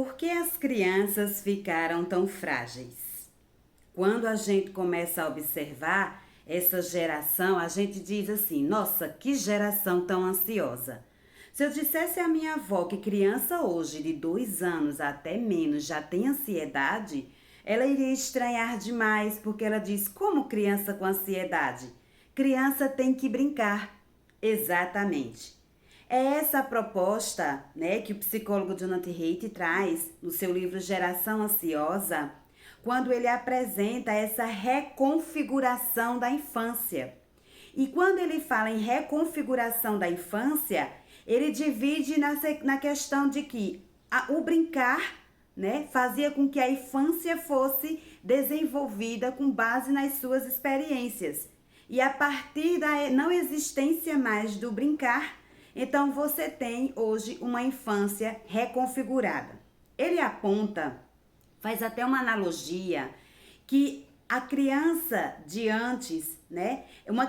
Por que as crianças ficaram tão frágeis? Quando a gente começa a observar essa geração, a gente diz assim: nossa, que geração tão ansiosa. Se eu dissesse à minha avó que criança hoje, de 2 anos até menos, já tem ansiedade, ela iria estranhar demais, porque ela diz: como criança com ansiedade? Criança tem que brincar. Exatamente. É essa a proposta, né, que o psicólogo Jonathan Haidt traz no seu livro Geração Ansiosa, quando ele apresenta essa reconfiguração da infância. E quando ele fala em reconfiguração da infância, ele divide na questão de que o brincar, né, fazia com que a infância fosse desenvolvida com base nas suas experiências. E a partir da não existência mais do brincar, então você tem hoje uma infância reconfigurada. Ele aponta, faz até uma analogia, que a criança de antes, né,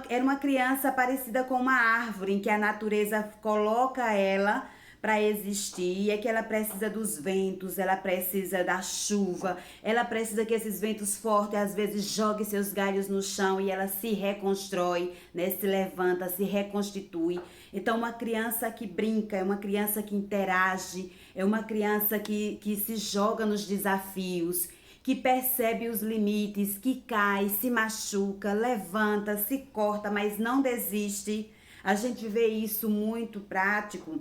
era uma criança parecida com uma árvore em que a natureza coloca ela para existir, é que ela precisa dos ventos, ela precisa da chuva, ela precisa que esses ventos fortes às vezes joguem seus galhos no chão e ela se reconstrói, né, se levanta, se reconstitui. Então uma criança que brinca, é uma criança que interage, é uma criança que se joga nos desafios, que percebe os limites, que cai, se machuca, levanta, se corta, mas não desiste. A gente vê isso muito prático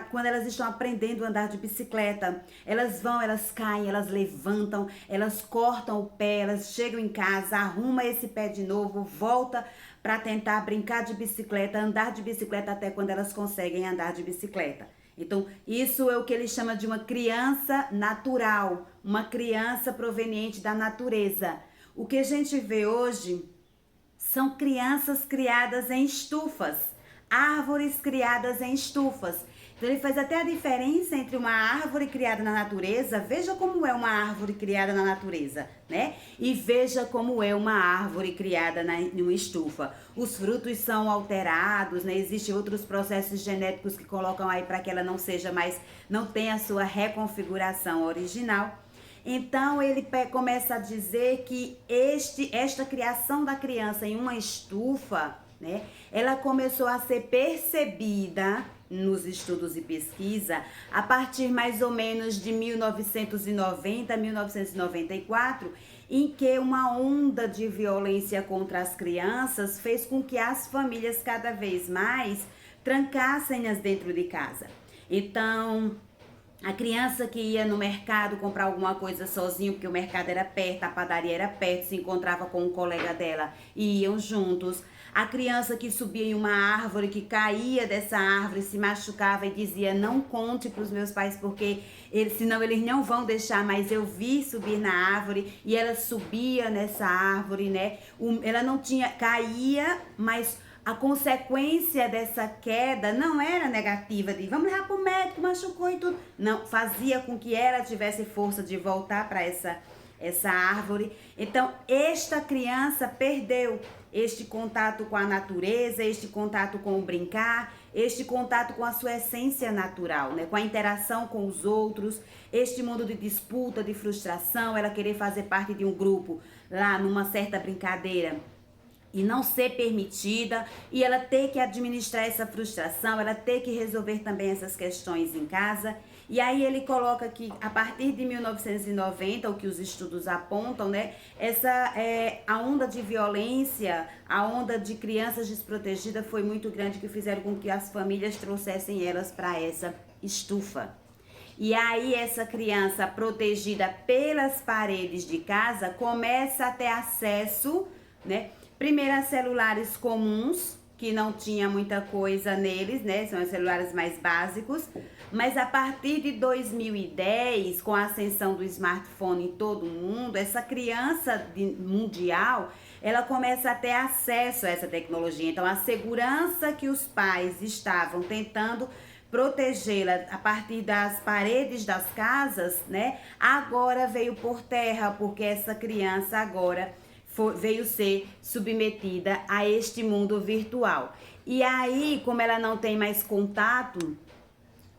quando elas estão aprendendo a andar de bicicleta. Elas vão, elas caem, elas levantam, elas cortam o pé, elas chegam em casa, arruma esse pé de novo, volta para tentar brincar de bicicleta, andar de bicicleta até quando elas conseguem andar de bicicleta. Então, isso é o que ele chama de uma criança natural, uma criança proveniente da natureza. O que a gente vê hoje são crianças criadas em estufas, árvores criadas em estufas. Então ele faz até a diferença entre uma árvore criada na natureza, veja como é uma árvore criada na natureza, né? E veja como é uma árvore criada em uma estufa. Os frutos são alterados, né? Existem outros processos genéticos que colocam aí para que ela não seja mais, não tenha a sua reconfiguração original. Então ele começa a dizer que esta criação da criança em uma estufa, né, ela começou a ser percebida nos estudos e pesquisa a partir mais ou menos de 1990, 1994, em que uma onda de violência contra as crianças fez com que as famílias cada vez mais trancassem-as dentro de casa. Então, a criança que ia no mercado comprar alguma coisa sozinho, porque o mercado era perto, a padaria era perto, se encontrava com um colega dela e iam juntos. A criança que subia em uma árvore, que caía dessa árvore, se machucava e dizia: não conte para os meus pais, porque senão eles não vão deixar, mas eu vi subir na árvore. E ela subia nessa árvore, né? Ela não tinha, caía, mas a consequência dessa queda não era negativa, de vamos levar para o médico, machucou e tudo. Não, fazia com que ela tivesse força de voltar para essa árvore. Então, esta criança perdeu este contato com a natureza, este contato com o brincar, este contato com a sua essência natural, né? Com a interação com os outros, este mundo de disputa, de frustração, ela querer fazer parte de um grupo lá numa certa brincadeira e não ser permitida, e ela ter que administrar essa frustração, ela ter que resolver também essas questões em casa. E aí ele coloca que a partir de 1990, o que os estudos apontam, né, a onda de violência, a onda de crianças desprotegidas foi muito grande, que fizeram com que as famílias trouxessem elas para essa estufa. E aí essa criança protegida pelas paredes de casa começa a ter acesso, né, primeiro a celulares comuns, que não tinha muita coisa neles, né? São os celulares mais básicos. Mas a partir de 2010, com a ascensão do smartphone em todo mundo, essa criança mundial, ela começa a ter acesso a essa tecnologia. Então, a segurança que os pais estavam tentando protegê-la a partir das paredes das casas, né? Agora veio por terra, porque essa criança agora veio ser submetida a este mundo virtual. E aí, como ela não tem mais contato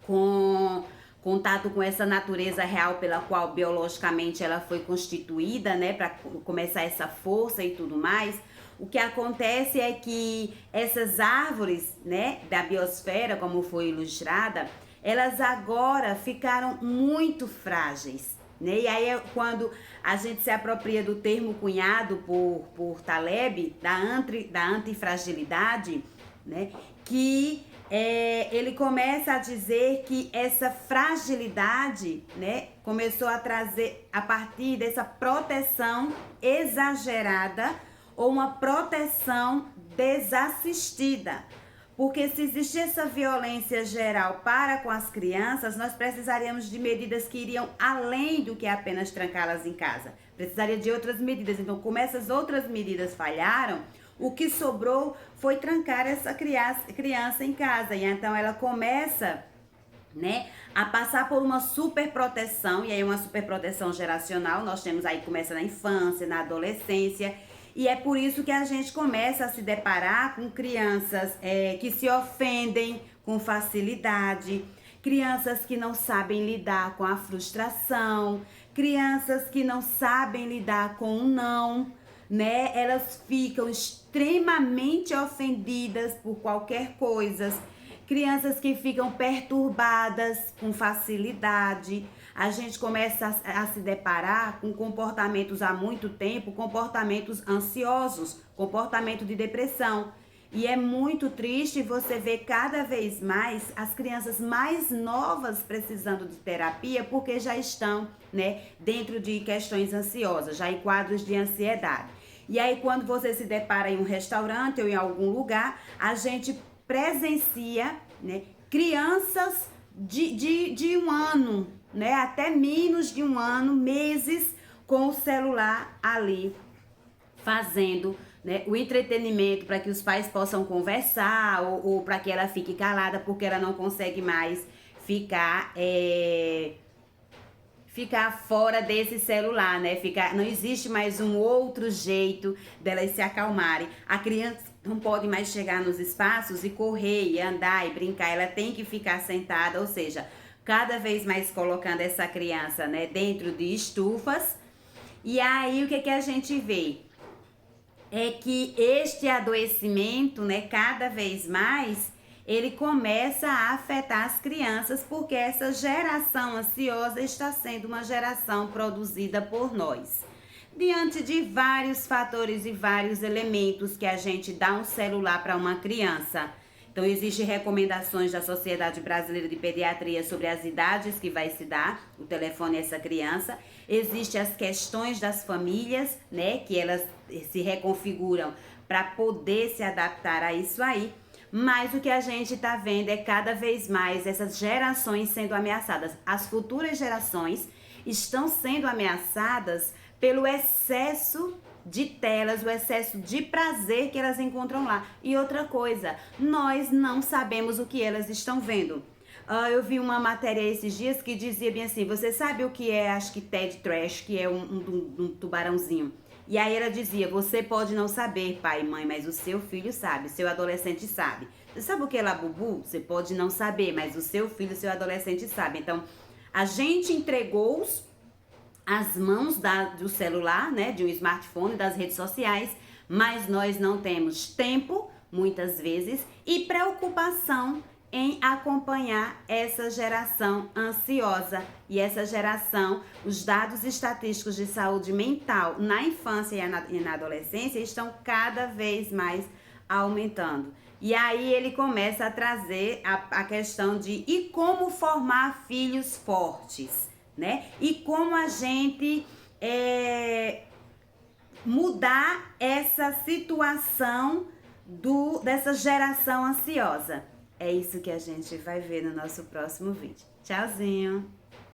com contato com essa natureza real pela qual biologicamente ela foi constituída, né, para começar essa força e tudo mais. O que acontece é que essas árvores, né, da biosfera, como foi ilustrada, elas agora ficaram muito frágeis, né? E aí é quando a gente se apropria do termo cunhado por Taleb, da antifragilidade, né, que ele começa a dizer que essa fragilidade, né, começou a trazer a partir dessa proteção exagerada ou uma proteção desassistida. Porque se existir essa violência geral para com as crianças, nós precisaríamos de medidas que iriam além do que apenas trancá-las em casa. Precisaria de outras medidas. Então, como essas outras medidas falharam, o que sobrou foi trancar essa criança em casa. E então ela começa, né, a passar por uma superproteção, e aí uma superproteção geracional. Nós temos aí, começa na infância, na adolescência. E é por isso que a gente começa a se deparar com crianças que se ofendem com facilidade, crianças que não sabem lidar com a frustração, crianças que não sabem lidar com o não, né? Elas ficam extremamente ofendidas por qualquer coisa, crianças que ficam perturbadas com facilidade. A gente começa a se deparar com comportamentos há muito tempo, comportamentos ansiosos, comportamento de depressão. E é muito triste você ver cada vez mais as crianças mais novas precisando de terapia porque já estão, né, dentro de questões ansiosas, já em quadros de ansiedade. E aí quando você se depara em um restaurante ou em algum lugar, a gente presencia, né, crianças de um ano, né, até menos de um ano, meses, com o celular ali, fazendo, né, o entretenimento para que os pais possam conversar ou para que ela fique calada, porque ela não consegue mais ficar fora desse celular, né? Não existe mais um outro jeito delas se acalmarem. A criança não pode mais chegar nos espaços e correr, e andar e brincar, ela tem que ficar sentada, ou seja, cada vez mais colocando essa criança, né, dentro de estufas. E aí o que a gente vê? É que este adoecimento, né, cada vez mais, ele começa a afetar as crianças, porque essa geração ansiosa está sendo uma geração produzida por nós. Diante de vários fatores e vários elementos que a gente dá um celular para uma criança. Então, existem recomendações da Sociedade Brasileira de Pediatria sobre as idades que vai se dar o telefone a essa criança. Existem as questões das famílias, né, que elas se reconfiguram para poder se adaptar a isso aí. Mas o que a gente está vendo é cada vez mais essas gerações sendo ameaçadas. As futuras gerações estão sendo ameaçadas pelo excesso de telas, o excesso de prazer que elas encontram lá. E outra coisa, nós não sabemos o que elas estão vendo. Eu vi uma matéria esses dias que dizia bem assim, você sabe o que é, acho que Ted Trash, que é um tubarãozinho. E aí ela dizia, você pode não saber, pai e mãe, mas o seu filho sabe, seu adolescente sabe. Você sabe o que é Labubu? Você pode não saber, mas o seu filho, seu adolescente sabe. Então, a gente entregou-os as mãos do celular, né, de um smartphone, das redes sociais, mas nós não temos tempo, muitas vezes, e preocupação em acompanhar essa geração ansiosa. E essa geração, os dados estatísticos de saúde mental na infância e na adolescência estão cada vez mais aumentando. E aí ele começa a trazer a questão de e como formar filhos fortes, né? E como a gente mudar essa situação dessa geração ansiosa. É isso que a gente vai ver no nosso próximo vídeo. Tchauzinho!